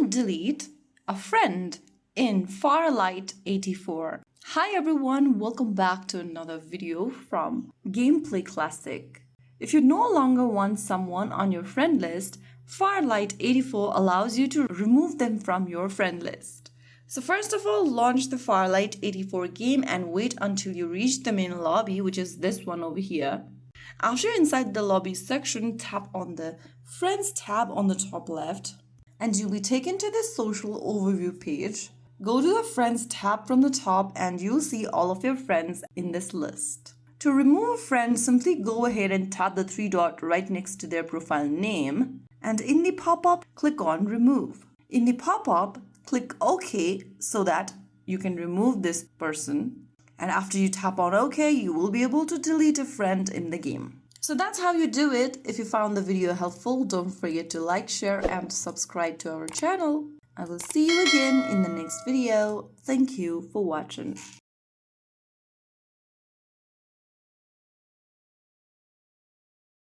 to delete a friend in Farlight 84. Hi everyone, welcome back to another video from Gameplay Classic. If you no longer want someone on your friend list, Farlight 84 allows you to remove them from your friend list. So first of all, launch the Farlight 84 game and wait until you reach the main lobby, which is this one over here. After you're inside the lobby section, tap on the Friends tab on the top left and you'll be taken to the social overview page. Go to the Friends tab from the top and you'll see all of your friends in this list. To remove a friend, simply go ahead and tap the three dot right next to their profile name, and in the pop-up, click on Remove. In the pop-up, click OK so that you can remove this person. And after you tap on OK, you will be able to delete a friend in the game. So that's how you do it. If you found the video helpful, don't forget to like, share, and subscribe to our channel. I will see you again in the next video. Thank you for watching.